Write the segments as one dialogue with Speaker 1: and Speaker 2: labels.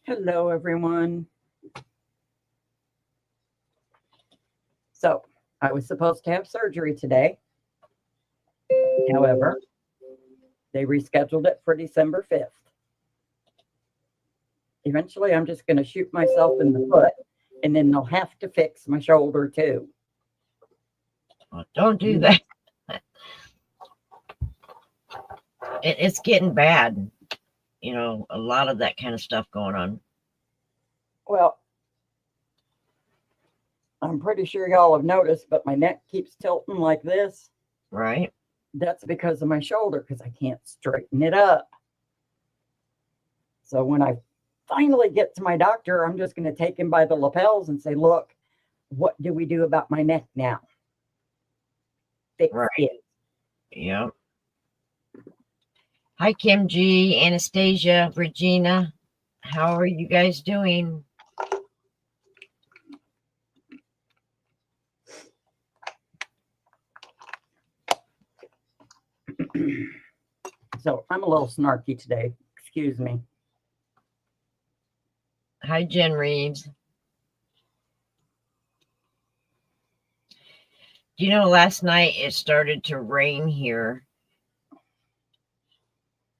Speaker 1: Hello, everyone. So, I was supposed to have surgery today. However, they rescheduled it for December 5th. Eventually, I'm just going to shoot myself in the foot, and then they'll have to fix my shoulder too.
Speaker 2: Well, don't do that. It's getting bad. A lot of that kind of stuff going on.
Speaker 1: Well, I'm pretty sure y'all have noticed, but my neck keeps tilting like this.
Speaker 2: Right?
Speaker 1: That's because of my shoulder, because I can't straighten it up. So when I finally get to my doctor, I'm just going to take him by the lapels and say, look, what do we do about my neck now? Fix
Speaker 2: Right.
Speaker 1: it.
Speaker 2: Yep. Hi, Kim G, Anastasia, Regina. How are you guys doing?
Speaker 1: So I'm a little snarky today. Excuse me.
Speaker 2: Hi, Jen Reeves. Last night it started to rain here.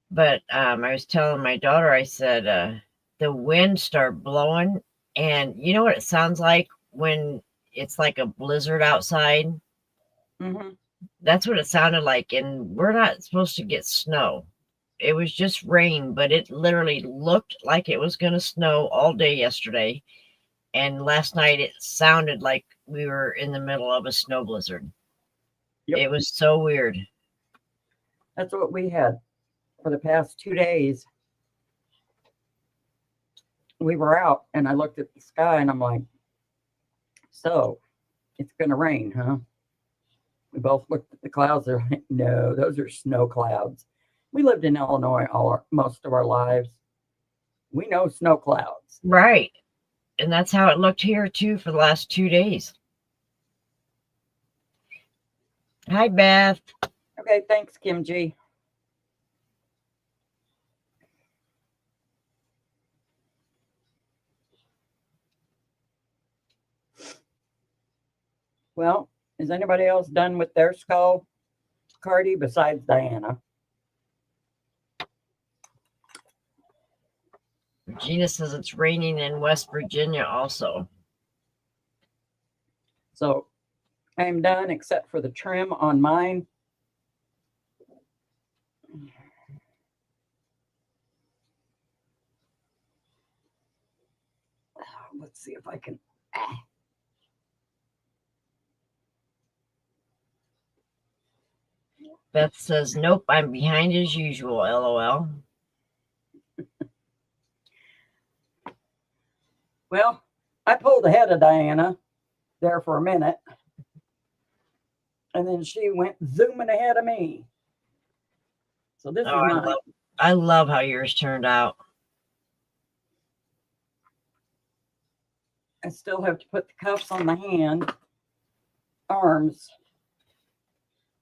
Speaker 2: But I was telling my daughter, I said, the wind started blowing. And you know what it sounds like when it's like a blizzard outside?
Speaker 1: Mm-hmm.
Speaker 2: That's what it sounded like. And we're not supposed to get snow. It was just rain, but it literally looked like it was going to snow all day yesterday. And last night it sounded like we were in the middle of a snow blizzard.
Speaker 1: Yep.
Speaker 2: It was so weird.
Speaker 1: That's what we had for the past 2 days. We were out and I looked at the sky and I'm like, so it's going to rain, huh? We both looked at the clouds. They're like, no, those are snow clouds. We lived in Illinois most of our lives. We know snow clouds.
Speaker 2: Right. And that's how it looked here, too, for the last 2 days. Hi, Beth.
Speaker 1: Okay, thanks, Kim G. Well, is anybody else done with their skull, Cardi, besides Diana?
Speaker 2: Regina says it's raining in West Virginia also.
Speaker 1: So I'm done except for the trim on mine. Let's see if I can.
Speaker 2: Beth says, nope, I'm behind as usual, LOL.
Speaker 1: Well, I pulled ahead of Diana there for a minute. And then she went zooming ahead of me. So this is mine.
Speaker 2: I love how yours turned out.
Speaker 1: I still have to put the cuffs on the hand, arms,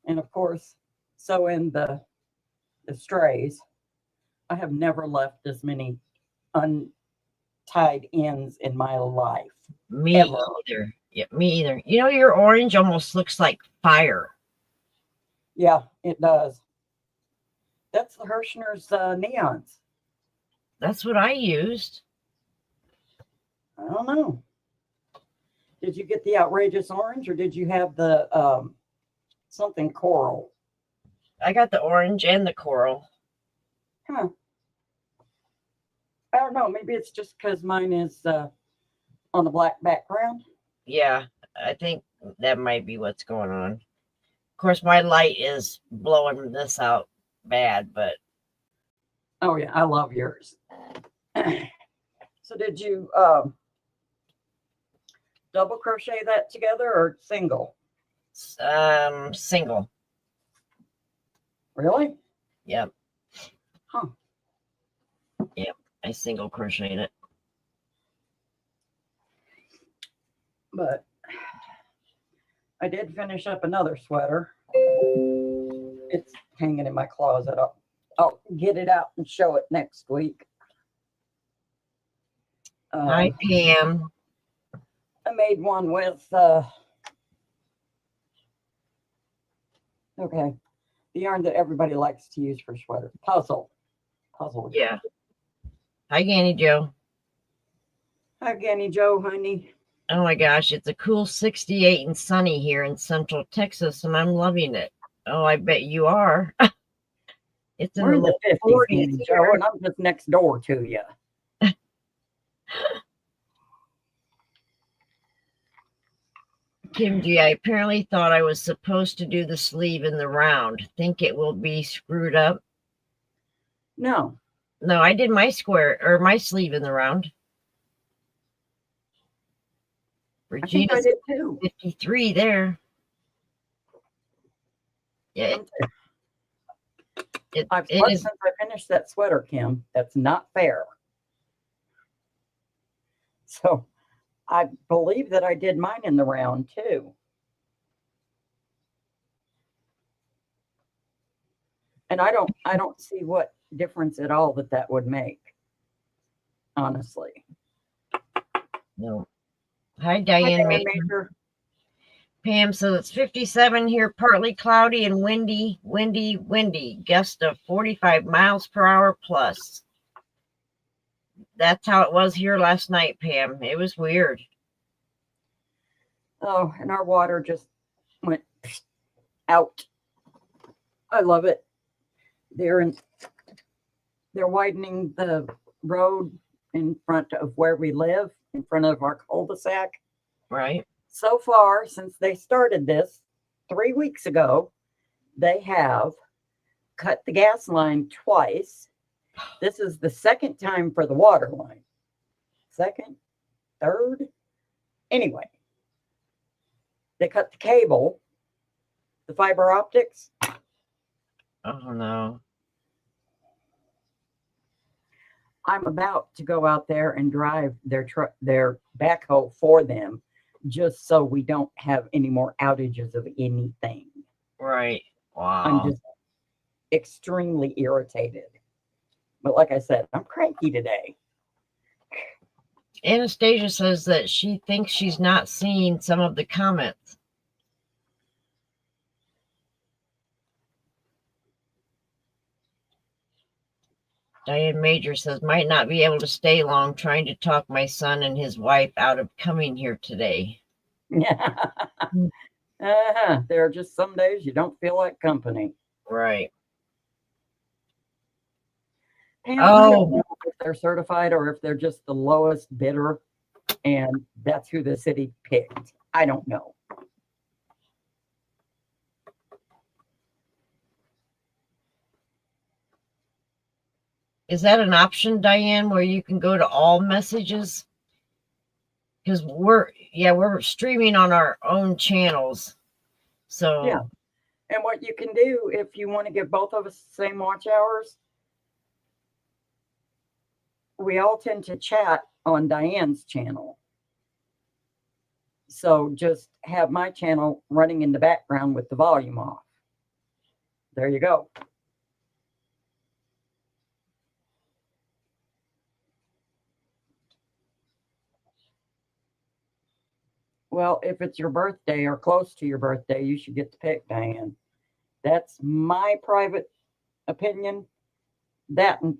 Speaker 1: and of course, sew in the strays. I have never left as many untied ends in my life.
Speaker 2: Me
Speaker 1: ever.
Speaker 2: either. Yeah, me either. Your orange almost looks like fire.
Speaker 1: Yeah, it does. That's the Hirschner's neons.
Speaker 2: That's what I used.
Speaker 1: I don't know. Did you get the outrageous orange or did you have the something coral?
Speaker 2: I got the orange and the coral.
Speaker 1: Huh. I don't know. Maybe it's just because mine is on the black background.
Speaker 2: Yeah, I think that might be what's going on. Of course, my light is blowing this out bad, but.
Speaker 1: Oh, yeah. I love yours. So did you double crochet that together or single?
Speaker 2: Single.
Speaker 1: Really?
Speaker 2: Yep.
Speaker 1: Huh.
Speaker 2: Yep. I single crocheted it.
Speaker 1: But I did finish up another sweater. It's hanging in my closet. I'll get it out and show it next week.
Speaker 2: Hi, Pam.
Speaker 1: I made one with, okay, the yarn that everybody likes to use for sweaters. Puzzle.
Speaker 2: Yeah. Hi, Annie Joe.
Speaker 1: Hi, Ganny Joe, honey.
Speaker 2: Oh my gosh, it's a cool 68 and sunny here in Central Texas, and I'm loving it. Oh, I bet you are. It's in
Speaker 1: We're
Speaker 2: the
Speaker 1: in the
Speaker 2: low
Speaker 1: 50s,
Speaker 2: 40s
Speaker 1: Ganny
Speaker 2: here.
Speaker 1: Joe, and I'm just next door to you.
Speaker 2: Kim G, I apparently thought I was supposed to do the sleeve in the round. Think it will be screwed up?
Speaker 1: No.
Speaker 2: No, I did my square or my sleeve in the round.
Speaker 1: I think I
Speaker 2: Regina's
Speaker 1: did too.
Speaker 2: 53 there. Yeah,
Speaker 1: I've
Speaker 2: it
Speaker 1: slept
Speaker 2: is.
Speaker 1: since I finished that sweater, Kim. That's not fair. So I believe that I did mine in the round too. And I don't see what difference at all that would make. Honestly.
Speaker 2: No. Hi,
Speaker 1: Hi,
Speaker 2: Diane
Speaker 1: Diane
Speaker 2: Major.
Speaker 1: Major.
Speaker 2: Pam, so it's 57 here, partly cloudy and windy, gust of 45 miles per hour plus. That's how it was here last night, Pam. It was weird.
Speaker 1: Oh, and our water just went out. I love it. They're widening the road in front of where we live, in front of our cul-de-sac.
Speaker 2: Right.
Speaker 1: So far, since they started this 3 weeks ago, they have cut the gas line twice. This is the second time for the water line. Second, third. Anyway, they cut the cable, the fiber optics.
Speaker 2: Oh, no.
Speaker 1: I'm about to go out there and drive their backhoe for them, just so we don't have any more outages of anything.
Speaker 2: Right. Wow.
Speaker 1: I'm just extremely irritated. But like I said, I'm cranky today.
Speaker 2: Anastasia says that she thinks she's not seeing some of the comments. Diane Major says, might not be able to stay long, trying to talk my son and his wife out of coming here today.
Speaker 1: Yeah. There are just some days you don't feel like company.
Speaker 2: Right.
Speaker 1: Pam, I don't know if they're certified or if they're just the lowest bidder and that's who the city picked. I don't know.
Speaker 2: Is that an option, Diane, where you can go to all messages? Because we're streaming on our own channels. So
Speaker 1: yeah. And what you can do if you want to give both of us the same watch hours, we all tend to chat on Diane's channel. So just have my channel running in the background with the volume off. There you go. Well, if it's your birthday or close to your birthday, you should get to pick, Diane. That's my private opinion. That and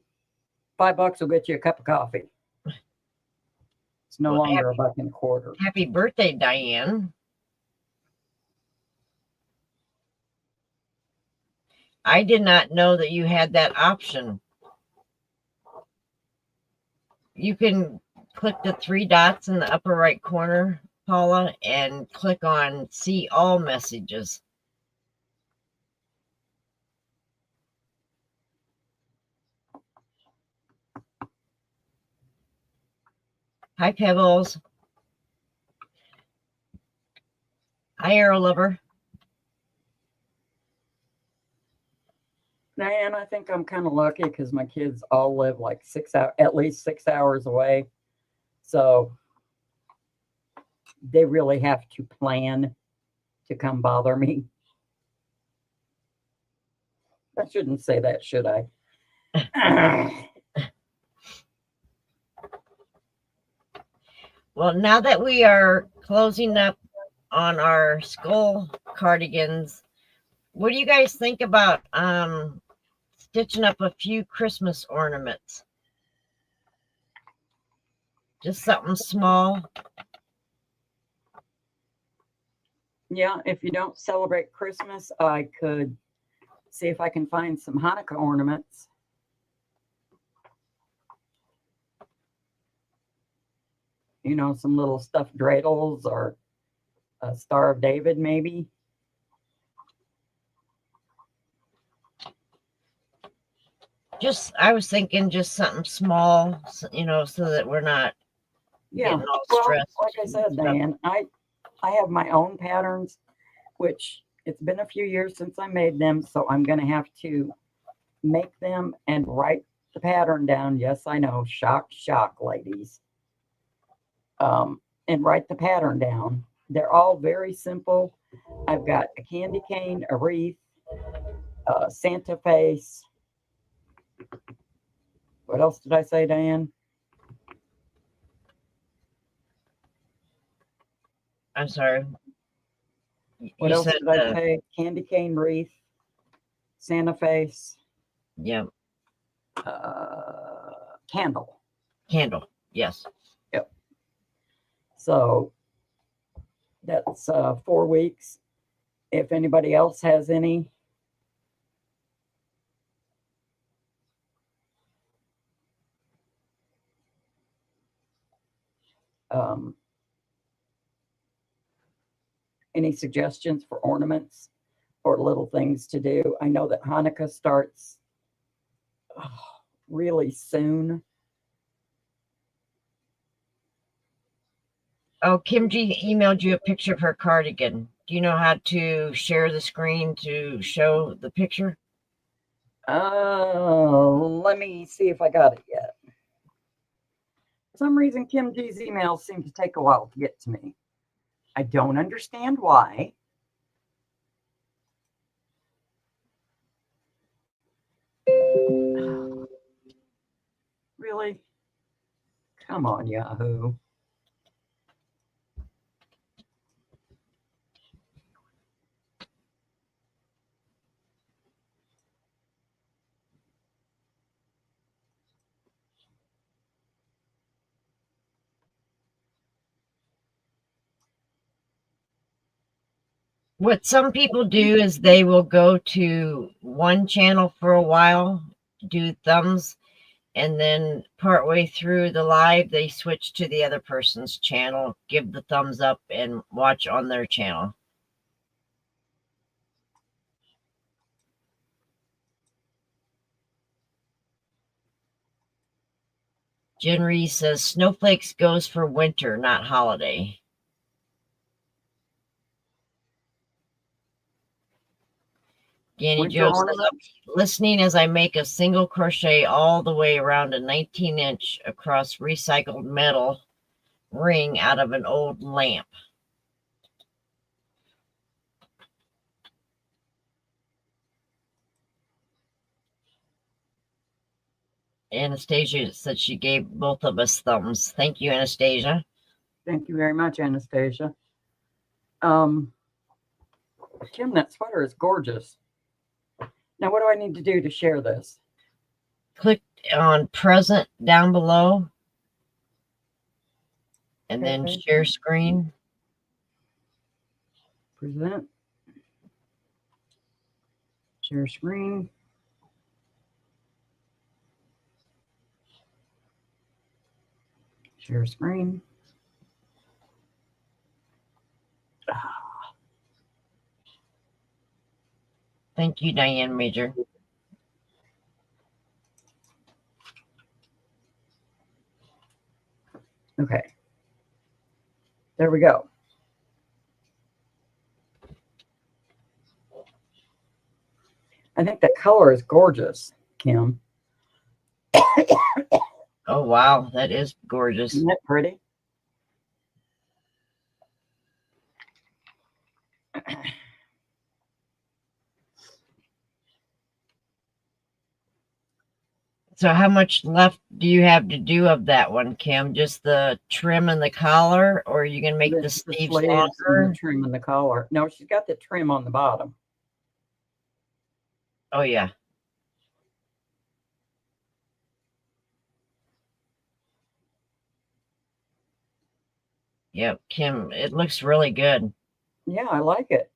Speaker 1: $5 will get you a cup of coffee. It's no longer $1.25.
Speaker 2: Happy birthday, Diane. I did not know that you had that option. You can click the 3 dots in the upper right corner, Paula, and click on see all messages. Hi, Pebbles. Hi, Arrow Lover.
Speaker 1: Diane, I think I'm kind of lucky because my kids all live like at least 6 hours away. So they really have to plan to come bother me. I shouldn't say that, should I?
Speaker 2: Well, now that we are closing up on our skull cardigans, what do you guys think about stitching up a few Christmas ornaments? Just something small.
Speaker 1: Yeah, if you don't celebrate Christmas, I could see if I can find some Hanukkah ornaments. You know, some little stuffed dreidels or a Star of David, maybe.
Speaker 2: I was thinking just something small, you know, so that we're not getting all
Speaker 1: Well,
Speaker 2: stressed.
Speaker 1: like I said, Diane, I have my own patterns, which it's been a few years since I made them, so I'm going to have to make them and write the pattern down. Yes, I know, shock, shock, ladies. And write the pattern down. They're all very simple. I've got a candy cane, a wreath, a Santa face. What else did I say, Diane?
Speaker 2: I'm sorry.
Speaker 1: What else did I say? Candy cane, wreath, Santa face.
Speaker 2: Yeah.
Speaker 1: Candle.
Speaker 2: Candle. Yes.
Speaker 1: Yep. So that's 4 weeks. If anybody else has any. Any suggestions for ornaments or little things to do? I know that Hanukkah starts really soon.
Speaker 2: Oh, Kim G emailed you a picture of her cardigan. Do you know how to share the screen to show the picture?
Speaker 1: Let me see if I got it yet. For some reason, Kim G's emails seem to take a while to get to me. I don't understand why. Really? Come on, Yahoo.
Speaker 2: What some people do is they will go to one channel for a while, do thumbs, and then partway through the live, they switch to the other person's channel, give the thumbs up, and watch on their channel. Jen Reese says snowflakes goes for winter, not holiday. Danny Joe says, listening as I make a single crochet all the way around a 19-inch across recycled metal ring out of an old lamp. Anastasia said she gave both of us thumbs. Thank you, Anastasia.
Speaker 1: Thank you very much, Anastasia. Kim, that sweater is gorgeous. Now, what do I need to do to share this?
Speaker 2: Click on present down below and then share screen.
Speaker 1: Present. Share screen. Share screen.
Speaker 2: Thank you, Diane Major.
Speaker 1: Okay. There we go. I think the color is gorgeous, Kim.
Speaker 2: Oh, wow. That is gorgeous.
Speaker 1: Isn't that pretty?
Speaker 2: So how much left do you have to do of that one, Kim? Just the trim and the collar, or are you gonna make the sleeves
Speaker 1: and
Speaker 2: longer?
Speaker 1: the trim and the collar. No, she's got the trim on the bottom.
Speaker 2: Oh yeah. Yep, Kim, it looks really good.
Speaker 1: Yeah, I like it.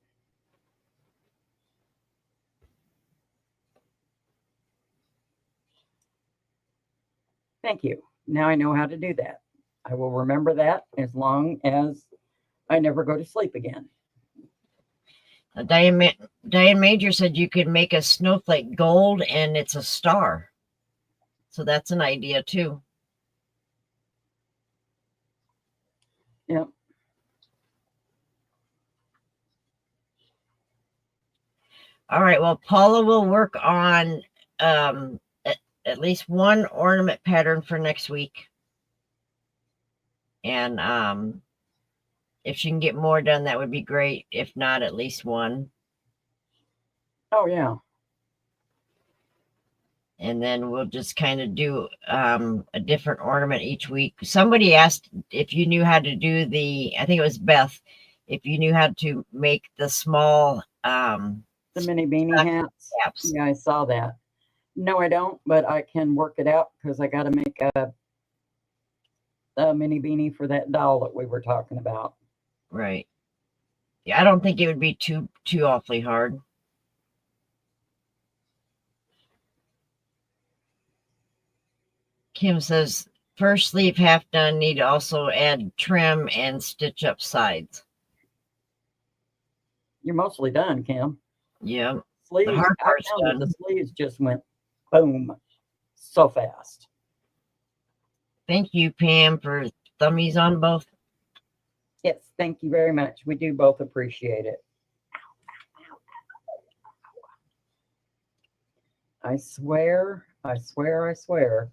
Speaker 1: Thank you. Now I know how to do that. I will remember that as long as I never go to sleep again.
Speaker 2: Diane Major said you could make a snowflake gold and it's a star. So that's an idea too.
Speaker 1: Yep.
Speaker 2: All right. Well, Paula will work on at least one ornament pattern for next week. And if she can get more done, that would be great. If not, at least one.
Speaker 1: Oh, yeah.
Speaker 2: And then we'll just kind of do a different ornament each week. Somebody asked if you knew how to do I think it was Beth, if you knew how to make the small
Speaker 1: the mini beanie hats.
Speaker 2: Caps.
Speaker 1: Yeah, I saw that. No, I don't, but I can work it out because I got to make a mini beanie for that doll that we were talking about.
Speaker 2: Right. Yeah, I don't think it would be too awfully hard. Kim says, first sleeve half done, need to also add trim and stitch up sides.
Speaker 1: You're mostly done, Kim.
Speaker 2: Yeah.
Speaker 1: Sleeves,
Speaker 2: the hard part's done.
Speaker 1: The sleeves just went boom so fast.
Speaker 2: Thank you, Pam, for thummies on both.
Speaker 1: Yes, thank you very much. We do both appreciate it. I swear that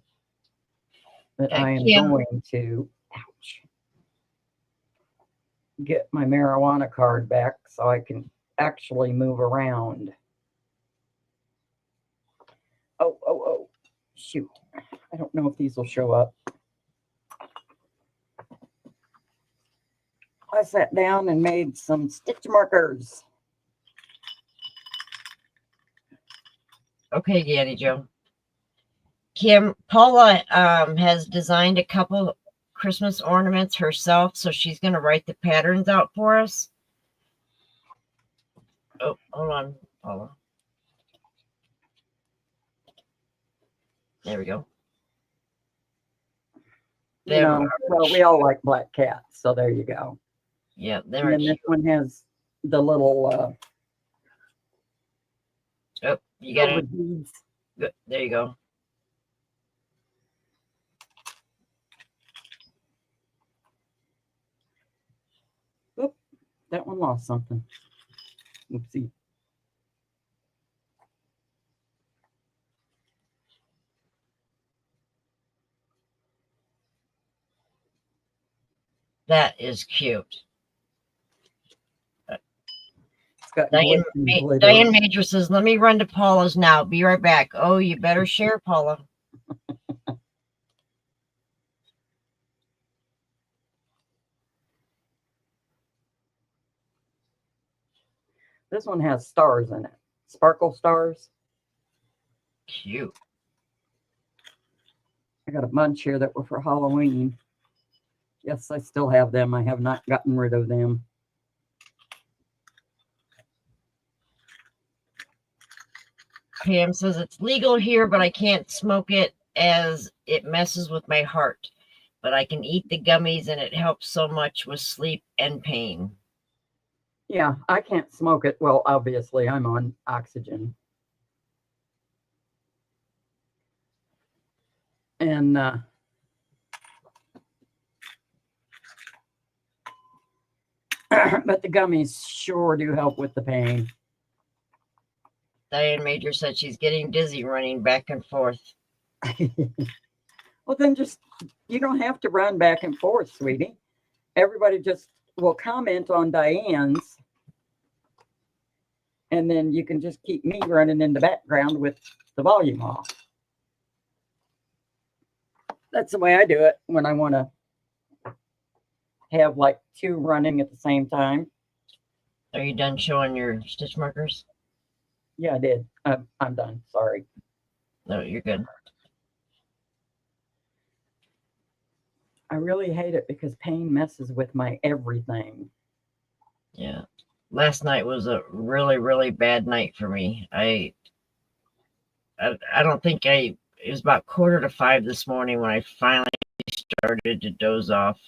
Speaker 1: I am going to, get my marijuana card back so I can actually move around. Oh, shoot. I don't know if these will show up. I sat down and made some stitch markers.
Speaker 2: Okay, Daddy Joe. Kim, Paula has designed a couple Christmas ornaments herself, so she's going to write the patterns out for us. Oh, hold on, Paula. There we go.
Speaker 1: Well, we all like black cats, so there you go.
Speaker 2: Yeah,
Speaker 1: and then this one has the little
Speaker 2: oh, you got it.
Speaker 1: Good.
Speaker 2: There you go.
Speaker 1: Oop, that one lost something. Oopsie.
Speaker 2: That is cute.
Speaker 1: Diane
Speaker 2: Major says, let me run to Paula's now. Be right back. Oh, you better share, Paula.
Speaker 1: This one has stars in it. Sparkle stars.
Speaker 2: Cute.
Speaker 1: I got a bunch here that were for Halloween. Yes, I still have them. I have not gotten rid of them.
Speaker 2: Pam says it's legal here, but I can't smoke it as it messes with my heart. But I can eat the gummies and it helps so much with sleep and pain.
Speaker 1: Yeah, I can't smoke it. Well, obviously, I'm on oxygen. And but the gummies sure do help with the pain.
Speaker 2: Diane Major said she's getting dizzy running back and forth.
Speaker 1: Well, then you don't have to run back and forth, sweetie. Everybody just will comment on Diane's. And then you can just keep me running in the background with the volume off. That's the way I do it when I want to have like 2 running at the same time.
Speaker 2: Are you done showing your stitch markers?
Speaker 1: Yeah, I did. I'm done. Sorry.
Speaker 2: No, you're good.
Speaker 1: I really hate it because pain messes with my everything.
Speaker 2: Yeah. Last night was a really, really bad night for me. I don't think it was about 4:45 this morning when I finally started to doze off.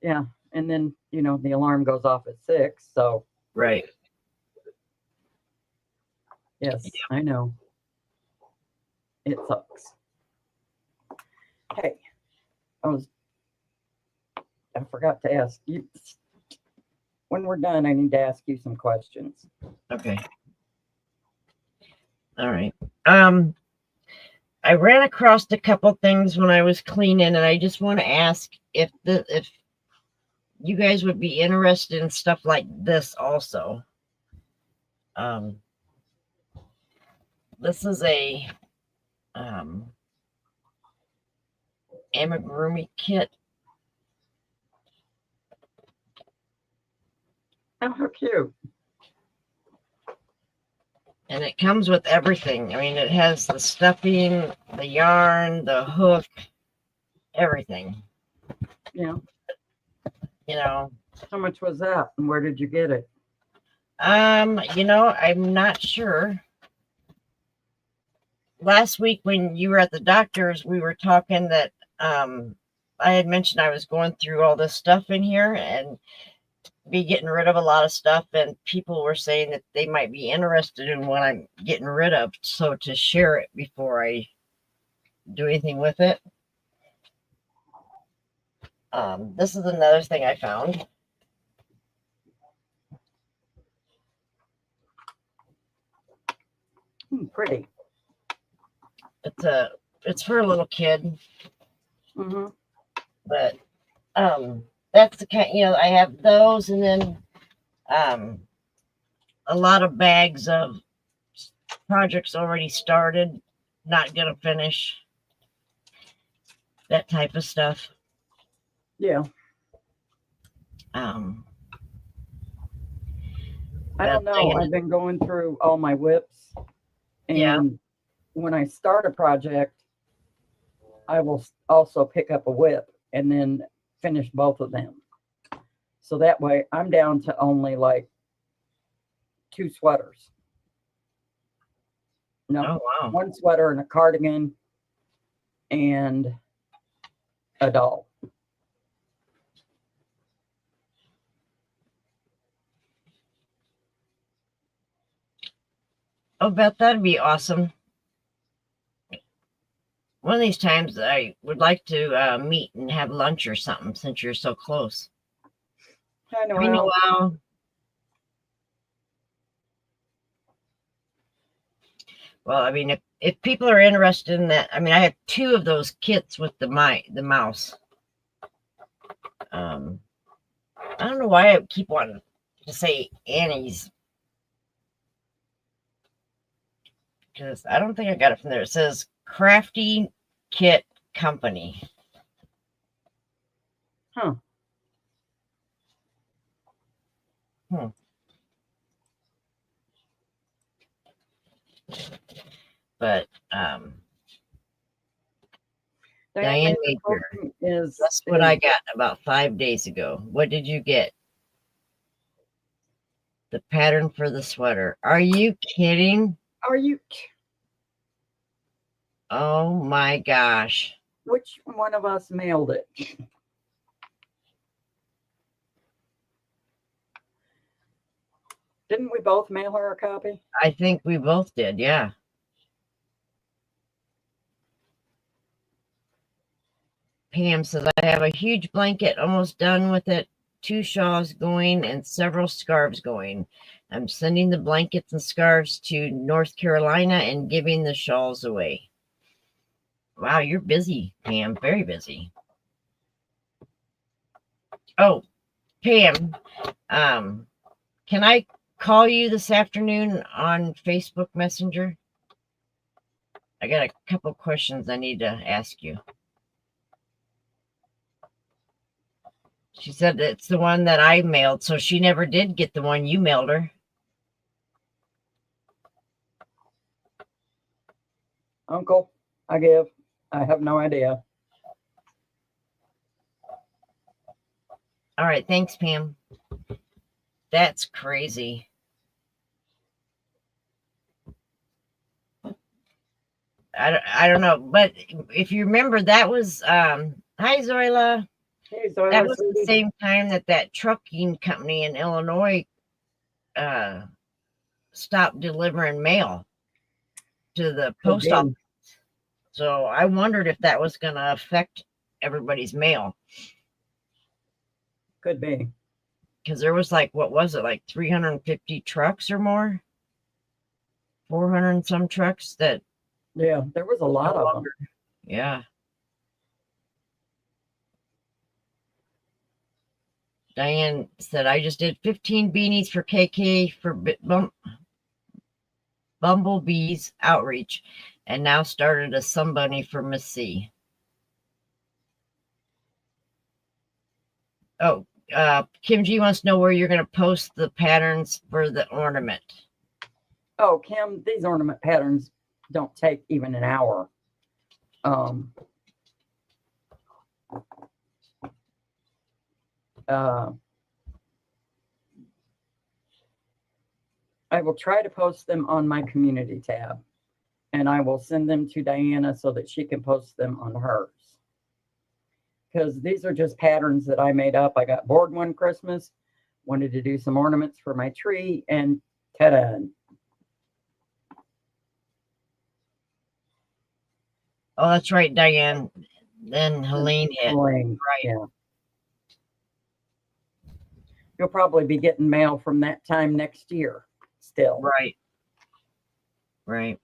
Speaker 1: Yeah. And then, the alarm goes off at 6. So,
Speaker 2: Right.
Speaker 1: yes, I know. It sucks. Hey, I forgot to ask you. When we're done, I need to ask you some questions.
Speaker 2: Okay. All right. I ran across a couple things when I was cleaning, and I just want to ask if you guys would be interested in stuff like this also. This is a amigurumi kit.
Speaker 1: Oh, how cute.
Speaker 2: And it comes with everything. I mean, it has the stuffing, the yarn, the hook, everything.
Speaker 1: Yeah.
Speaker 2: How
Speaker 1: much was that and where did you get it?
Speaker 2: I'm not sure. Last week when you were at the doctor's, we were talking that I had mentioned I was going through all this stuff in here and be getting rid of a lot of stuff, and people were saying that they might be interested in what I'm getting rid of, so to share it before I do anything with it. This is another thing I found.
Speaker 1: Pretty.
Speaker 2: It's for a little kid.
Speaker 1: Mm-hmm.
Speaker 2: But that's the kind, I have those, and then a lot of bags of projects already started, not gonna finish, that type of stuff.
Speaker 1: Yeah. I don't know. I've been going through all my whips, and when I start a project, I will also pick up a whip and then finish both of them. So that way I'm down to only like 2 sweaters. No,
Speaker 2: oh, wow.
Speaker 1: 1 sweater and a cardigan and a doll.
Speaker 2: Oh, Beth, that'd be awesome. One of these times I would like to meet and have lunch or something, since you're so close.
Speaker 1: I know.
Speaker 2: Meanwhile, well, I mean, if people are interested in that, I mean, I have 2 of those kits with the mouse. I don't know why I keep wanting to say Annie's, because I don't think I got it from there. It says Crafty Kit Company.
Speaker 1: Huh.
Speaker 2: But Diane Major is that's what I got about 5 days ago. What did you get? The pattern for the sweater. Are you kidding?
Speaker 1: Are you?
Speaker 2: Oh my gosh.
Speaker 1: Which one of us mailed it? Didn't we both mail her a copy?
Speaker 2: I think we both did, yeah. Pam says, I have a huge blanket, almost done with it, 2 shawls going and several scarves going. I'm sending the blankets and scarves to North Carolina and giving the shawls away. Wow, you're busy, Pam, very busy. Oh, Pam, can I call you this afternoon on Facebook Messenger? I got a couple questions I need to ask you. She said it's the one that I mailed, so she never did get the one you mailed her.
Speaker 1: Uncle, I have no idea.
Speaker 2: All right, thanks, Pam. That's crazy. I don't know, but if you remember, that was hi Zoila.
Speaker 1: Hey, so
Speaker 2: That was the same time that trucking company in Illinois stopped delivering mail to the post office. So I wondered if that was going to affect everybody's mail.
Speaker 1: Could be.
Speaker 2: Because there was like, what was it, like 350 trucks or more? 400 and some trucks that.
Speaker 1: Yeah, there was a lot of them.
Speaker 2: Yeah. Diane said, I just did 15 beanies for KK for Bumblebees outreach and now started a somebody for Miss C. Oh, Kim G wants to know where you're going to post the patterns for the ornament.
Speaker 1: Oh, Kim, these ornament patterns don't take even an hour. I will try to post them on my community tab, and I will send them to Diana so that she can post them on hers. Because these are just patterns that I made up. I got bored one Christmas, wanted to do some ornaments for my tree, and ta-da.
Speaker 2: Oh, that's right, Diane. Then Helene hit.
Speaker 1: Helene,
Speaker 2: right.
Speaker 1: Yeah. You'll probably be getting mail from that time next year still.
Speaker 2: Right. Right.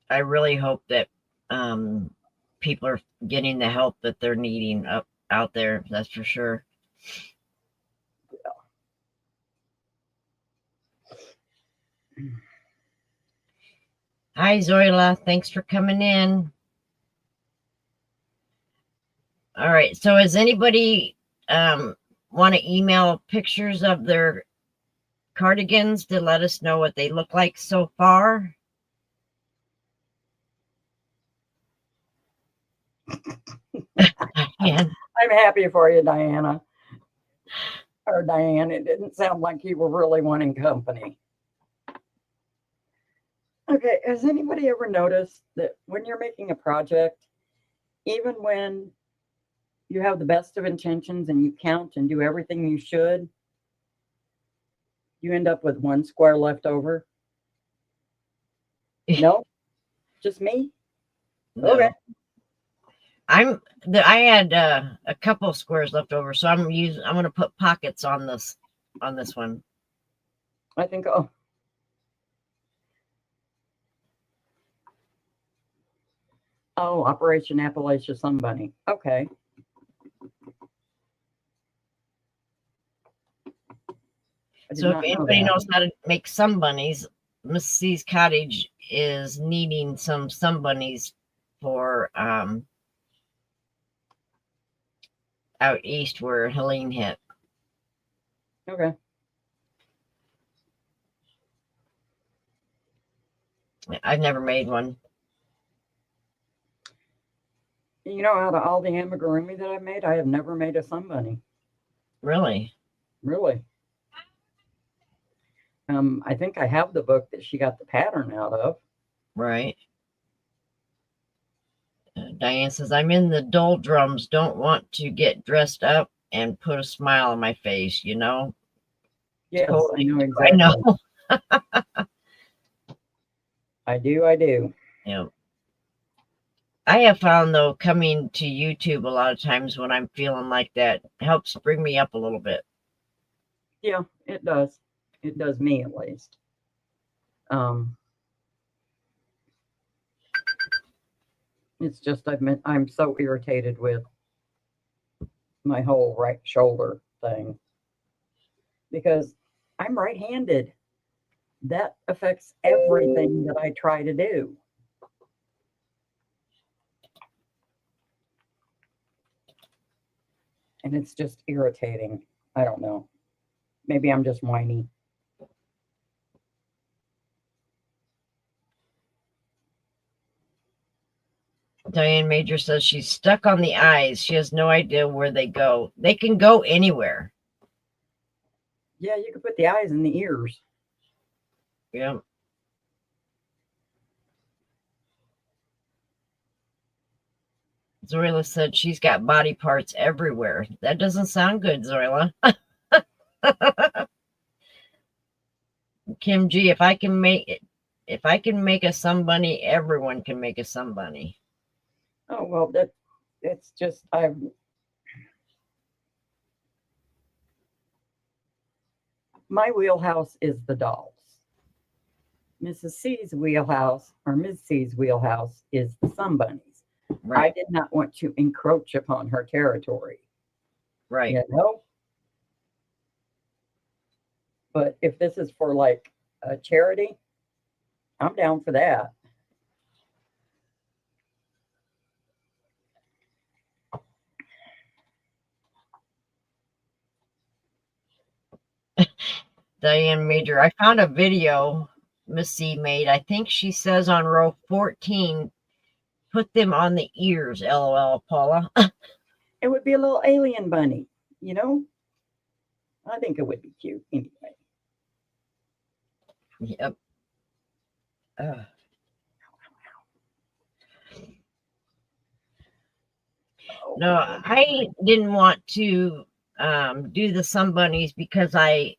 Speaker 2: I really hope that people are getting the help that they're needing out there. That's for sure. Yeah. Hi, Zoila. Thanks for coming in. All right. So does anybody want to email pictures of their cardigans to let us know what they look like so far?
Speaker 1: I'm happy for you, Diana. Or Diane, it didn't sound like you were really wanting company. Okay, has anybody ever noticed that when you're making a project, even when you have the best of intentions and you count and do everything you should, you end up with one square left over? No? Just me?
Speaker 2: No.
Speaker 1: Okay.
Speaker 2: I had a couple of squares left over, so I'm going to put pockets on this one.
Speaker 1: I think Operation Appalachia Sunbunny. Okay.
Speaker 2: So if anybody knows how to make sunbunnies, Miss C's cottage is needing some sunbunnies for out east where Helene hit.
Speaker 1: Okay.
Speaker 2: I've never made one.
Speaker 1: You know, out of all the amigurumi that I've made, I have never made a sunbunny.
Speaker 2: Really?
Speaker 1: Really? I think I have the book that she got the pattern out of.
Speaker 2: Right. Diane says, I'm in the doldrums, don't want to get dressed up and put a smile on my face, you know?
Speaker 1: Yes,
Speaker 2: totally.
Speaker 1: I know exactly.
Speaker 2: I know.
Speaker 1: I do.
Speaker 2: Yeah. I have found, though, coming to YouTube a lot of times when I'm feeling like that helps bring me up a little bit.
Speaker 1: Yeah, it does. It does me, at least. It's just I'm so irritated with my whole right shoulder thing because I'm right-handed. that affects everything that I try to do. And it's just irritating. I don't know. Maybe I'm just whiny.
Speaker 2: Diane Major says she's stuck on the eyes. She has no idea where they go. They can go anywhere.
Speaker 1: Yeah, you could put the eyes in the ears.
Speaker 2: Yeah. Zoila said she's got body parts everywhere. That doesn't sound good, Zoila. Kim G, if I can make a somebody, everyone can make a somebody.
Speaker 1: Oh well, it's just my wheelhouse is the dolls. Mrs. C's wheelhouse or Ms. C's wheelhouse is the sunbunnies.
Speaker 2: Right.
Speaker 1: I did not want to encroach upon her territory.
Speaker 2: Right.
Speaker 1: You know? But if this is for like a charity, I'm down for that.
Speaker 2: Diane Major, I found a video Miss C made. I think she says on row 14, put them on the ears, LOL, Paula.
Speaker 1: It would be a little alien bunny, you know? I think it would be cute anyway.
Speaker 2: Yep. No, I didn't want to do the Sun Bunnies because I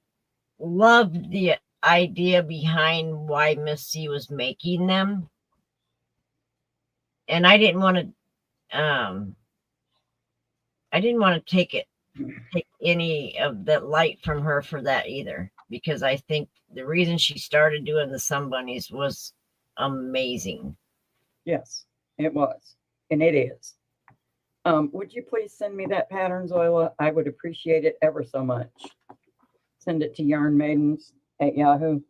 Speaker 2: loved the idea behind why Miss C was making them. And I didn't want to take any of that light from her for that either, because I think the reason she started doing the Sun Bunnies was amazing.
Speaker 1: Yes, it was. And it is. Would you please send me that pattern, Zoila? I would appreciate it ever so much. Send it to Yarn Maidens at Yahoo.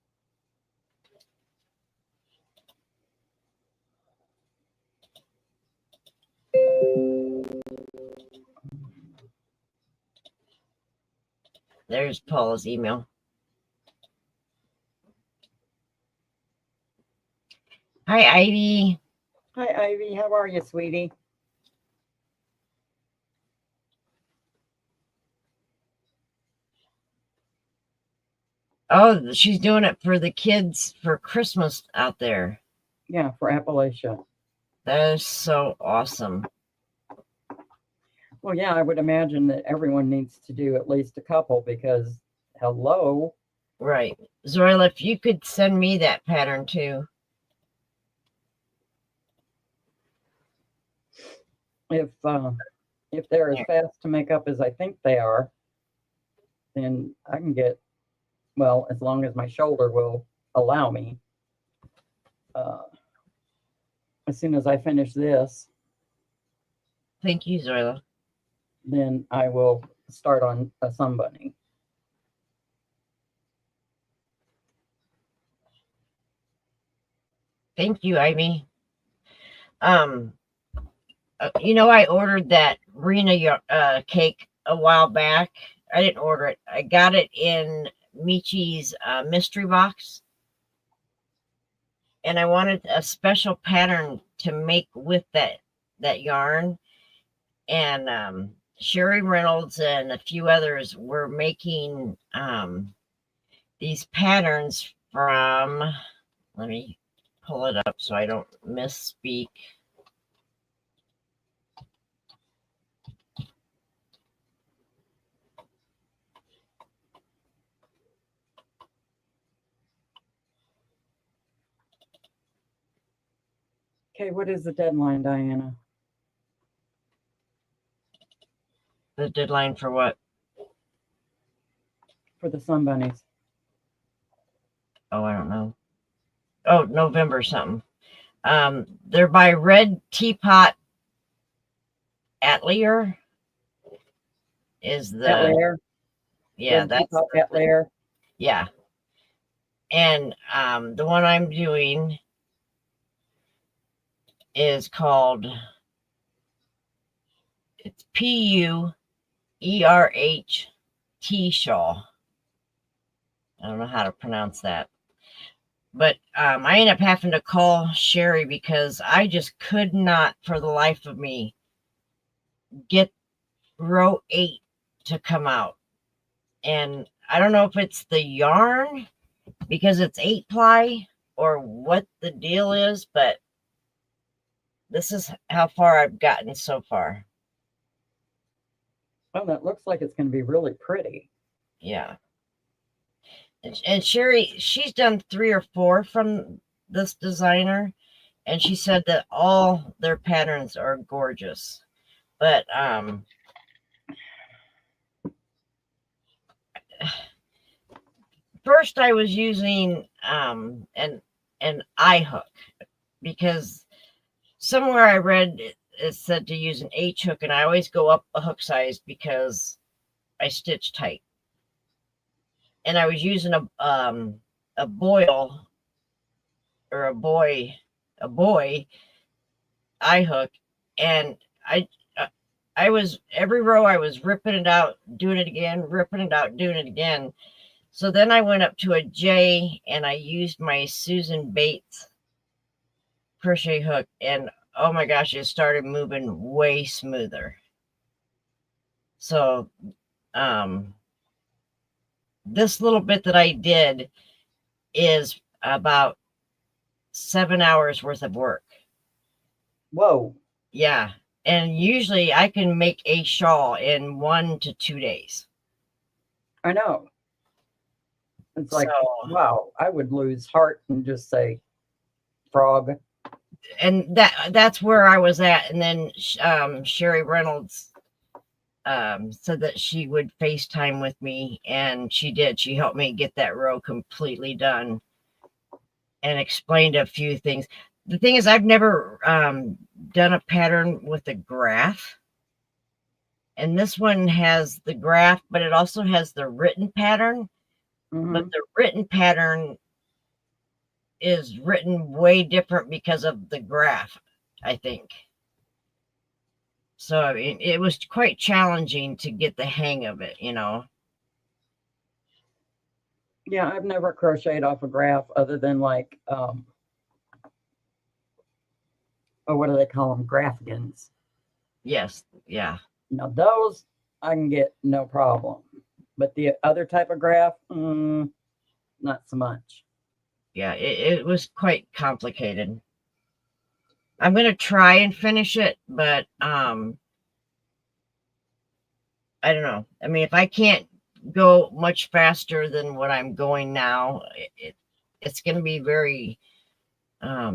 Speaker 2: There's Paula's email. Hi, Ivy.
Speaker 1: Hi, Ivy. How are you, sweetie?
Speaker 2: Oh, she's doing it for the kids for Christmas out there.
Speaker 1: Yeah, for Appalachia.
Speaker 2: That is so awesome.
Speaker 1: Well, yeah, I would imagine that everyone needs to do at least a couple because, hello.
Speaker 2: Right. Zoila, if you could send me that pattern too.
Speaker 1: If they're as fast to make up as I think they are, then I can get, well, as long as my shoulder will allow me. As soon as I finish this.
Speaker 2: Thank you, Zoila.
Speaker 1: Then I will start on a Sun Bunny.
Speaker 2: Thank you, Ivy. You know, I ordered that Rena cake a while back. I didn't order it. I got it in Michi's mystery box. And I wanted a special pattern to make with that yarn. And Sherry Reynolds and a few others were making these patterns from, let me pull it up so I don't misspeak.
Speaker 1: Okay, what is the deadline, Diana?
Speaker 2: The deadline for what?
Speaker 1: For the Sun Bunnies.
Speaker 2: Oh, I don't know. Oh, November something. They're by Red Teapot Atelier. Is the
Speaker 1: Atelier?
Speaker 2: Yeah,
Speaker 1: Red
Speaker 2: that's
Speaker 1: Teapot Atelier.
Speaker 2: Yeah. And the one I'm doing is called, it's Puerht shawl. I don't know how to pronounce that. But I ended up having to call Sherry because I just could not, for the life of me, get row 8 to come out. And I don't know if it's the yarn because it's 8-ply or what the deal is, but this is how far I've gotten so far.
Speaker 1: Oh, that looks like it's going to be really pretty.
Speaker 2: Yeah. And Sherry, she's done 3 or 4 from this designer, and she said that all their patterns are gorgeous. But first I was using an eye hook because somewhere I read it said to use an H hook, and I always go up a hook size because I stitch tight. And I was using a boil or a boy eye hook, and I was every row I was ripping it out, doing it again, ripping it out, doing it again. So then I went up to a J and I used my Susan Bates crochet hook, and oh my gosh, it started moving way smoother. So this little bit that I did is about 7 hours worth of work.
Speaker 1: Whoa.
Speaker 2: Yeah. And usually I can make a shawl in 1 to 2 days.
Speaker 1: I know. It's like,
Speaker 2: So,
Speaker 1: wow, I would lose heart and just say frog.
Speaker 2: and that's where I was at. And then Sherry Reynolds said that she would FaceTime with me, and she did. She helped me get that row completely done and explained a few things. The thing is, I've never done a pattern with a graph. And this one has the graph, but it also has the written pattern.
Speaker 1: Mm-hmm.
Speaker 2: But the written pattern is written way different because of the graph, I think. So I mean, it was quite challenging to get the hang of it, you know.
Speaker 1: Yeah, I've never crocheted off a graph other than like, or what do they call them? Graphgans.
Speaker 2: Yes, yeah.
Speaker 1: Now those I can get no problem, but the other type of graph, not so much.
Speaker 2: Yeah, it was quite complicated. I'm gonna try and finish it, but I don't know. I mean, if I can't go much faster than what I'm going now, it's gonna be very I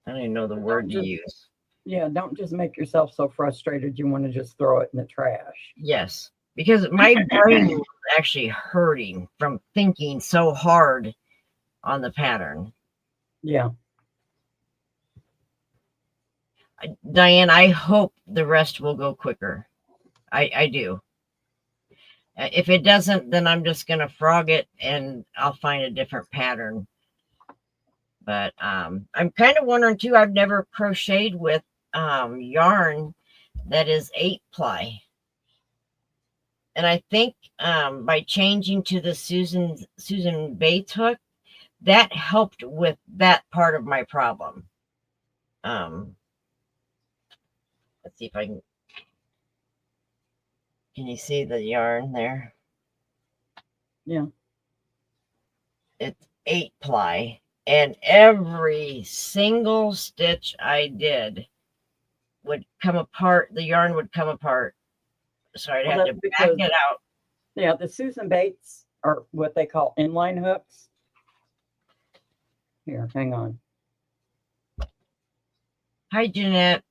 Speaker 2: don't even know the word to use.
Speaker 1: Yeah, don't just make yourself so frustrated you want to just throw it in the trash.
Speaker 2: Yes, because my brain was actually hurting from thinking so hard on the pattern.
Speaker 1: Yeah.
Speaker 2: Diane, I hope the rest will go quicker. I do. If it doesn't, then I'm just going to frog it and I'll find a different pattern. But I'm kind of wondering too, I've never crocheted with yarn that is 8-ply. And I think by changing to the Susan Bates hook, that helped with that part of my problem. Let's see if I can you see the yarn there?
Speaker 1: Yeah.
Speaker 2: It's 8-ply, and every single stitch I did would come apart. The yarn would come apart. So I'd have to back it out.
Speaker 1: Yeah, the Susan Bates are what they call inline hooks. Here, hang on.
Speaker 2: Hi, Jeanette.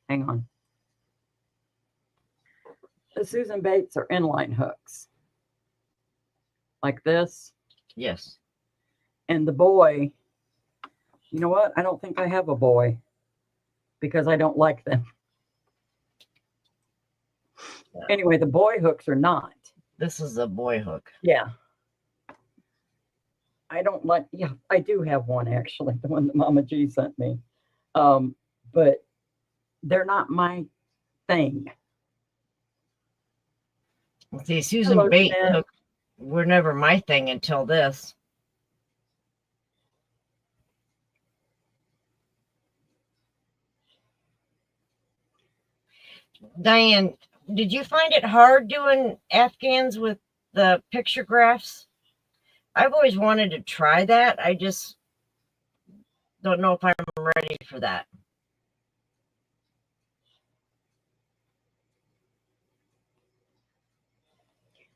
Speaker 1: Hang on. The Susan Bates are inline hooks. Like this.
Speaker 2: Yes.
Speaker 1: And the boy, you know what? I don't think I have a boy because I don't like them. Anyway, the boy hooks are not.
Speaker 2: This is a boy hook.
Speaker 1: Yeah. I don't like, yeah, I do have one actually, the one that Mama G sent me. But they're not my thing.
Speaker 2: See, Susan
Speaker 1: Hello,
Speaker 2: bait
Speaker 1: Jeanette.
Speaker 2: hook were never my thing until this. Diane, did you find it hard doing Afghans with the picture graphs? I've always wanted to try that. I just don't know if I'm ready for that.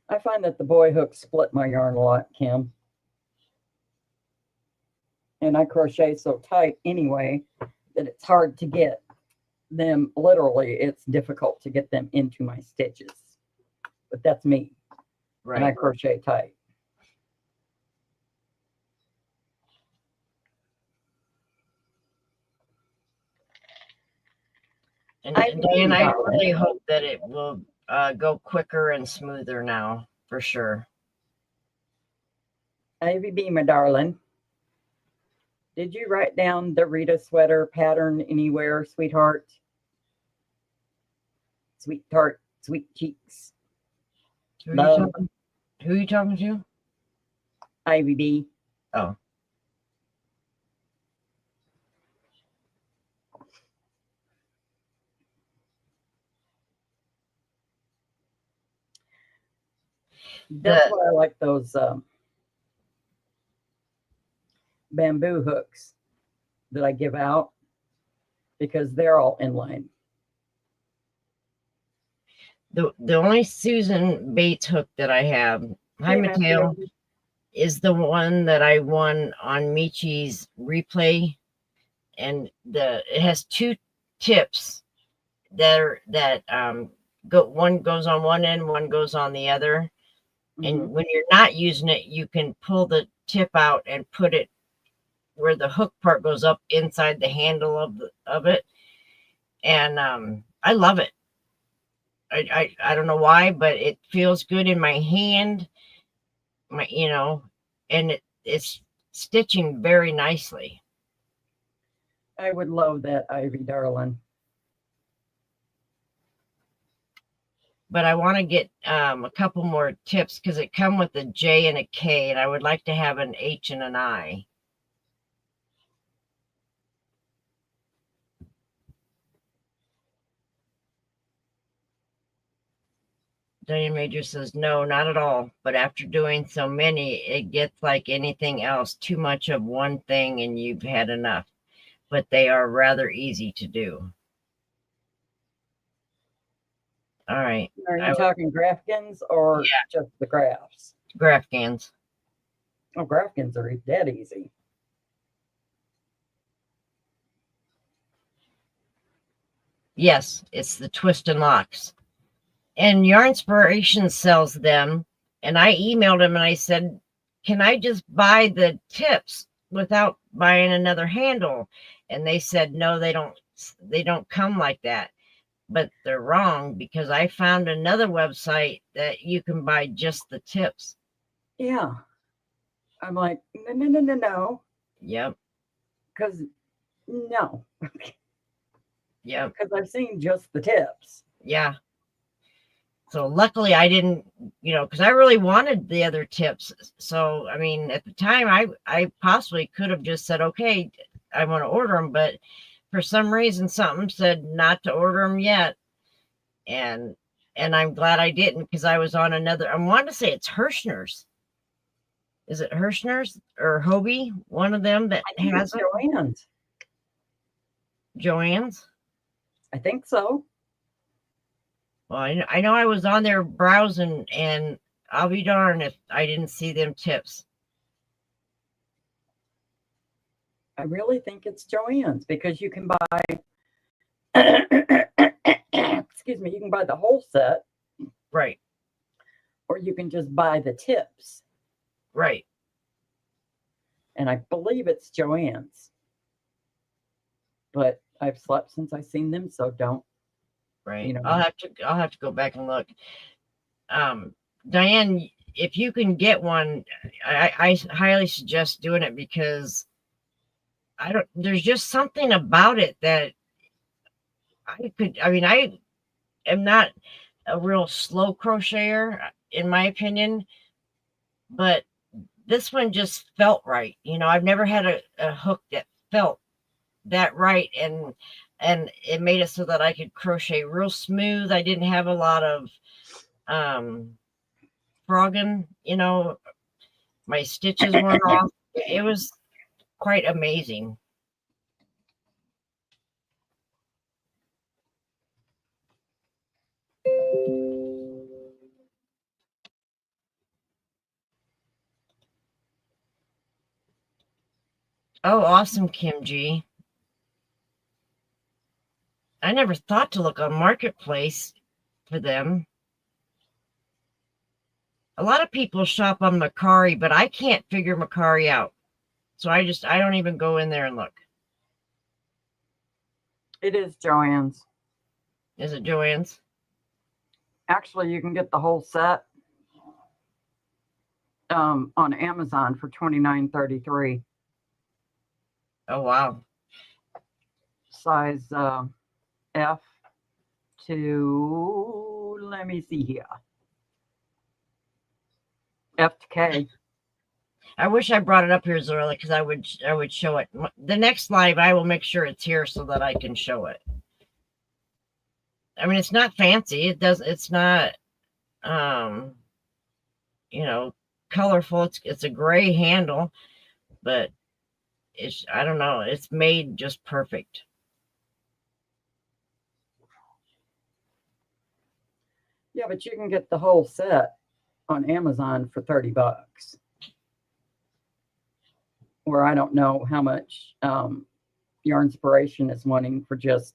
Speaker 1: I find that the boy hooks split my yarn a lot, Kim. And I crochet so tight anyway that it's hard to get them. Literally, it's difficult to get them into my stitches. But that's me.
Speaker 2: Right.
Speaker 1: And I crochet tight.
Speaker 2: And Diane, I really hope that it will go quicker and smoother now, for sure.
Speaker 1: Ivy B, my darling. Did you write down the Rita sweater pattern anywhere, sweetheart? Sweetheart, sweet cheeks.
Speaker 2: Who are you talking to?
Speaker 1: Ivy B.
Speaker 2: Oh.
Speaker 1: That's why I like those bamboo hooks that I give out, because they're all inline.
Speaker 2: The only Susan Bates hook that I have, hi Mateo, is the one that I won on Michi's replay, and it has two tips that one goes on one end, one goes on the other. And when you're not using it, you can pull the tip out and put it where the hook part goes up inside the handle of it. And I love it. I don't know why, but it feels good in my hand. And it's stitching very nicely.
Speaker 1: I would love that, Ivy, darling.
Speaker 2: But I want to get a couple more tips because it come with a J and a K, and I would like to have an H and an I. Diane Major says, no, not at all. But after doing so many, it gets like anything else, too much of one thing and you've had enough. But they are rather easy to do. All right.
Speaker 1: Are you talking Grafkins or just the graphs?
Speaker 2: Grafkins.
Speaker 1: Oh, Grafkins are dead easy.
Speaker 2: Yes, it's the twist and locks. And Yarnspiration sells them. And I emailed him and I said, can I just buy the tips without buying another handle? And they said, no, they don't come like that. But they're wrong, because I found another website that you can buy just the tips.
Speaker 1: Yeah. I'm like, no.
Speaker 2: Yep.
Speaker 1: Because no.
Speaker 2: Yep.
Speaker 1: Because I've seen just the tips.
Speaker 2: Yeah. So luckily I didn't, because I really wanted the other tips. So, I mean, at the time I possibly could have just said, okay, I want to order them, but for some reason, something said not to order them yet. And I'm glad I didn't, because I was on another, I want to say it's Hirschner's. Is it Hirschner's or Hobie? One of them that has it?
Speaker 1: Joann's.
Speaker 2: Joann's?
Speaker 1: I think so.
Speaker 2: Well, I know I was on there browsing, and I'll be darned if I didn't see them tips.
Speaker 1: I really think it's Joann's, because you can buy, excuse me, you can buy the whole set.
Speaker 2: Right.
Speaker 1: Or you can just buy the tips.
Speaker 2: Right.
Speaker 1: And I believe it's Joann's. But I've slept since I've seen them, so don't
Speaker 2: Right.
Speaker 1: You know,
Speaker 2: I'll have to go back and look. Diane, if you can get one, I highly suggest doing it because there's just something about it that I am not a real slow crocheter in my opinion, but this one just felt right. I've never had a hook that felt that right, and it made it so that I could crochet real smooth. I didn't have a lot of frogging, my stitches weren't off. It was quite amazing. Oh, awesome, Kim G. I never thought to look on Marketplace for them. A lot of people shop on Mercari, but I can't figure Mercari out. So I don't even go in there and look.
Speaker 1: it is Joann's.
Speaker 2: Is it Joann's?
Speaker 1: Actually, you can get the whole set on Amazon for $29.33.
Speaker 2: Oh, wow.
Speaker 1: Size F to, let me see here, F to K.
Speaker 2: I wish I brought it up here, Zorla, because I would show it. The next live, I will make sure it's here so that I can show it. I mean, it's not fancy. It's not, colorful. It's a gray handle, but I don't know. It's made just perfect.
Speaker 1: Yeah, but you can get the whole set on Amazon for $30. Or I don't know how much Yarn Inspiration is wanting for just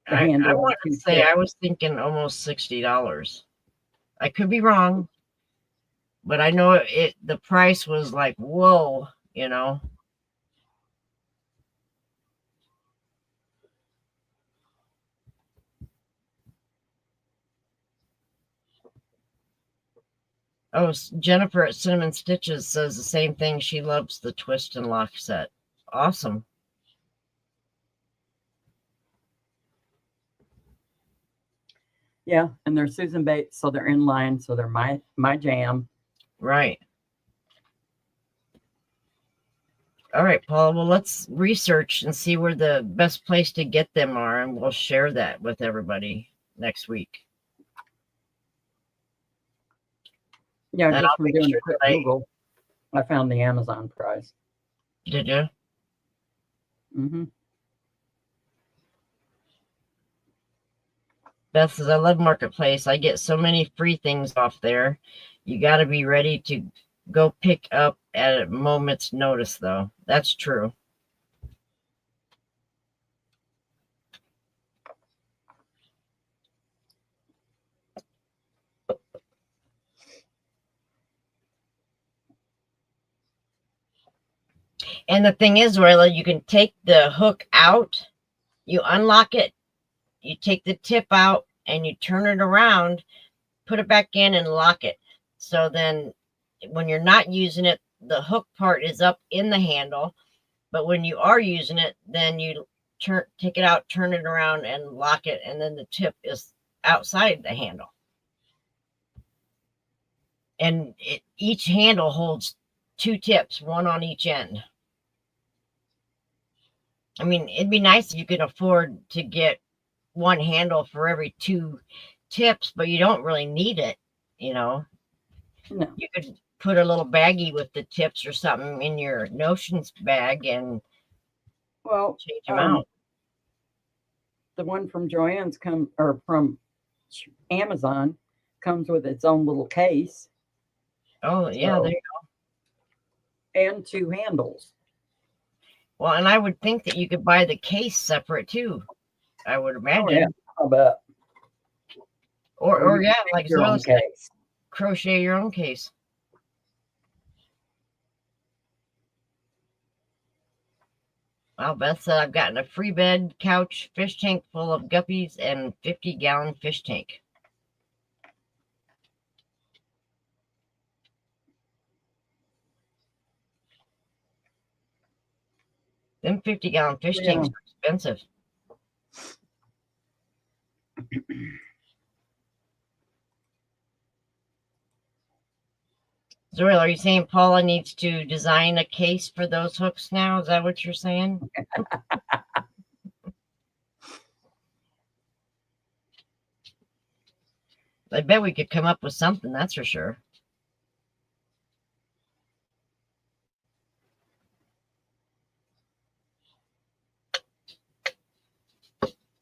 Speaker 1: the handle.
Speaker 2: I want to say I was thinking almost $60. I could be wrong, but I know the price was like, whoa, Oh, Jennifer at Cinnamon Stitches says the same thing. She loves the twist and lock set. Awesome.
Speaker 1: Yeah, and they're Susan Bates, so they're in line, so they're my jam.
Speaker 2: Right. All right, Paul. Well, let's research and see where the best place to get them are, and we'll share that with everybody next week.
Speaker 1: Yeah, just from doing a quick Google, I found the Amazon price.
Speaker 2: Did you?
Speaker 1: Mm-hmm.
Speaker 2: Beth says, I love Marketplace. I get so many free things off there. You got to be ready to go pick up at a moment's notice, though. That's true. And the thing is, Royla, you can take the hook out, you unlock it, you take the tip out, and you turn it around, put it back in, and lock it. So then when you're not using it, the hook part is up in the handle. But when you are using it, then you take it out, turn it around, and lock it, and then the tip is outside the handle. And each handle holds 2 tips, one on each end. I mean, it'd be nice if you could afford to get one handle for every 2 tips, but you don't really need it,
Speaker 1: No.
Speaker 2: You could put a little baggie with the tips or something in your notions bag and change them out.
Speaker 1: The one from Joann's from Amazon comes with its own little case.
Speaker 2: Oh, yeah, there you
Speaker 1: go. And 2 handles.
Speaker 2: Well, and I would think that you could buy the case separate too. I would imagine.
Speaker 1: Oh, yeah. I'll bet.
Speaker 2: Or yeah, like
Speaker 1: your own case.
Speaker 2: Crochet your own case. Well, Beth said I've gotten a free bed, couch, fish tank full of guppies, and 50-gallon fish tank. Them 50-gallon fish tanks are expensive. Zoil, are you saying Paula needs to design a case for those hooks now? Is that what you're saying? I bet we could come up with something, that's for sure.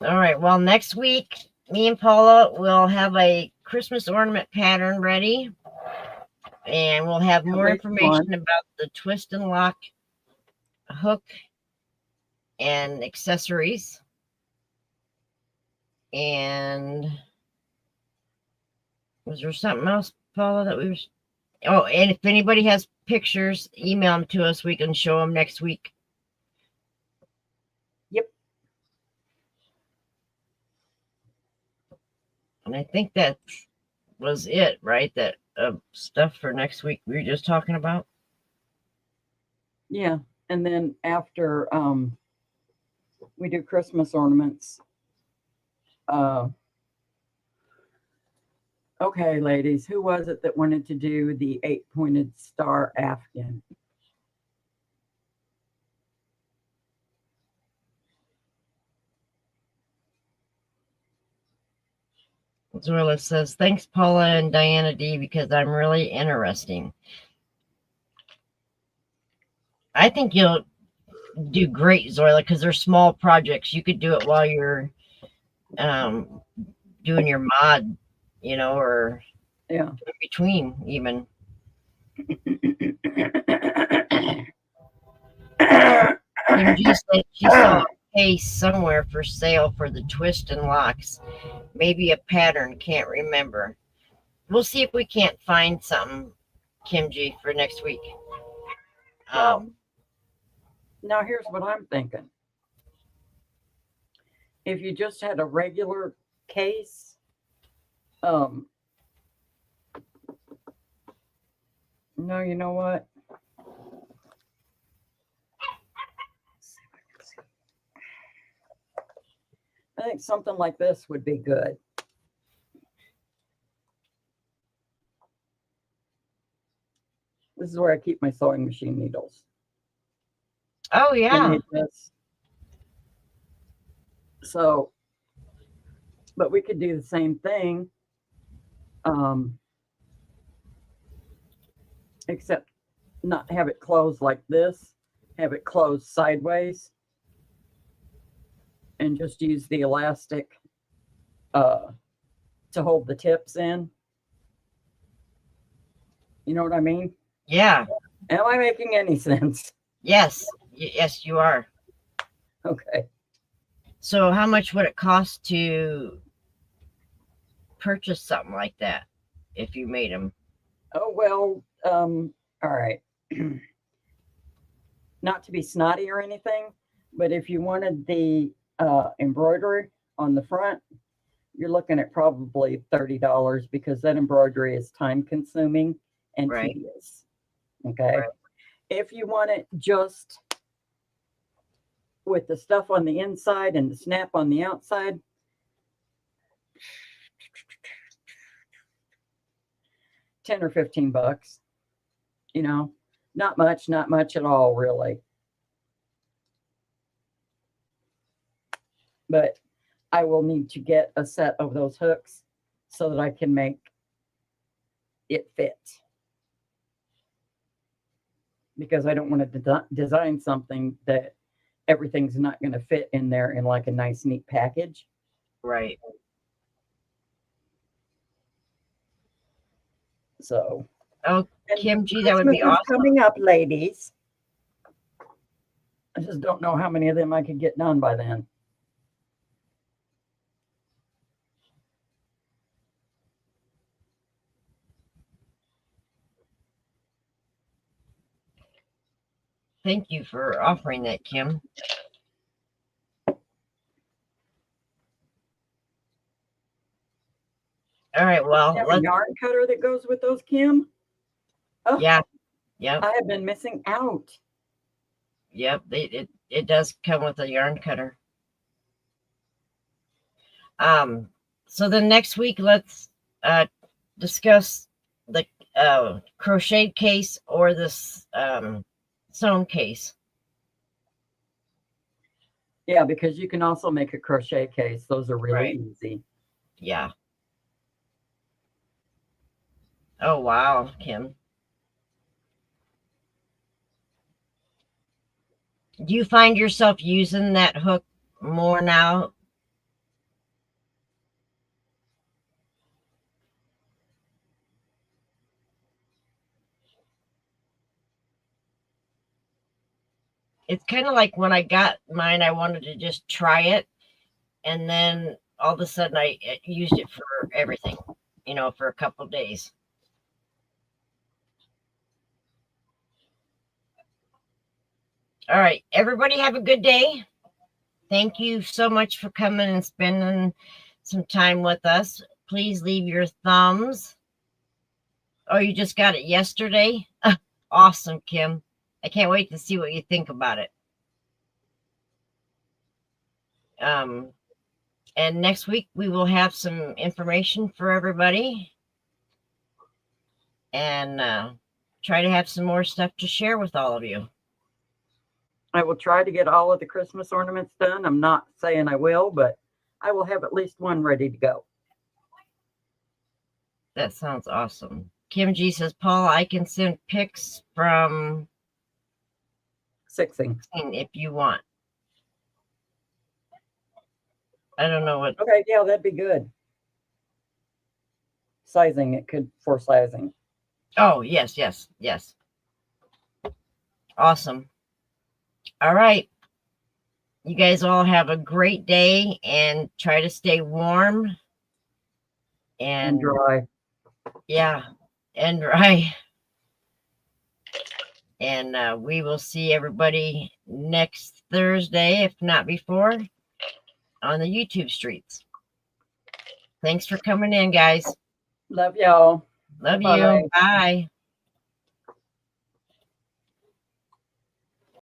Speaker 2: All right, well, next week, me and Paula will have a Christmas ornament pattern ready, and we'll have more information about the twist and lock hook and accessories. And was there something else, Paula, that we were... Oh, and if anybody has pictures, email them to us. We can show them next week.
Speaker 1: Yep.
Speaker 2: And I think that was it, right? That stuff for next week we were just talking about.
Speaker 1: Yeah. And then after we do Christmas ornaments, okay, ladies, who was it that wanted to do the 8-pointed star Afghan?
Speaker 2: Zorla says, thanks, Paula and DianaD, because I'm really interesting. I think you'll do great, Zorla, because they're small projects. You could do it while you're doing your mod, you know, or
Speaker 1: yeah,
Speaker 2: in between even. MG said she saw a case somewhere for sale for the twist and locks. Maybe a pattern, can't remember. We'll see if we can't find something, Kimji, for next week.
Speaker 1: Now, here's what I'm thinking. If you just had a regular case, no, you know what? I think something like this would be good. This is where I keep my sewing machine needles.
Speaker 2: Oh, yeah.
Speaker 1: So, but we could do the same thing, except not have it closed like this, have it closed sideways, and just use the elastic to hold the tips in. You know what I mean?
Speaker 2: Yeah.
Speaker 1: Am I making any sense?
Speaker 2: Yes. Yes, you are.
Speaker 1: Okay.
Speaker 2: So how much would it cost to purchase something like that if you made them?
Speaker 1: Oh, well, all right. Not to be snotty or anything, but if you wanted the embroidery on the front, you're looking at probably $30 because that embroidery is time consuming and tedious. Okay. Right. If you want it just with the stuff on the inside and the snap on the outside, $10 or $15, you know, not much at all, really. But I will need to get a set of those hooks so that I can make it fit. Because I don't want to design something that everything's not going to fit in there in like a nice, neat package.
Speaker 2: Right.
Speaker 1: So.
Speaker 2: Oh, Kimchi, that would be awesome.
Speaker 1: Coming up, ladies. I just don't know how many of them I could get done by then.
Speaker 2: Thank you for offering that, Kim. All right. Well,
Speaker 1: Have a
Speaker 2: let's.
Speaker 1: yarn cutter that goes with those, Kim? Oh,
Speaker 2: Yeah. Yep.
Speaker 1: I have been missing out.
Speaker 2: Yep. It does come with a yarn cutter. So the next week, let's discuss the crocheted case or this sewn case.
Speaker 1: Yeah, because you can also make a crochet case. Those are really
Speaker 2: Right.
Speaker 1: easy.
Speaker 2: Yeah. Oh, wow, Kim. Do you find yourself using that hook more now? It's kind of like when I got mine, I wanted to just try it. And then all of a sudden I used it for everything, for a couple of days. All right. Everybody have a good day. Thank you so much for coming and spending some time with us. Please leave your thumbs. Oh, you just got it yesterday? Awesome, Kim. I can't wait to see what you think about it. And next week we will have some information for everybody and try to have some more stuff to share with all of you.
Speaker 1: I will try to get all of the Christmas ornaments done. I'm not saying I will, but I will have at least one ready to go.
Speaker 2: That sounds awesome. Kim G says, Paul, I can send pics from
Speaker 1: Sixing.
Speaker 2: if you want. I don't know what.
Speaker 1: Okay, yeah, that'd be good. Sizing, it could for sizing.
Speaker 2: Oh, yes. Awesome. All right. You guys all have a great day and try to stay warm
Speaker 1: And dry.
Speaker 2: Yeah, and dry. And we will see everybody next Thursday, if not before, on the YouTube streets. Thanks for coming in, guys.
Speaker 1: Love y'all.
Speaker 2: Love
Speaker 1: Bye-bye.
Speaker 2: you. Bye.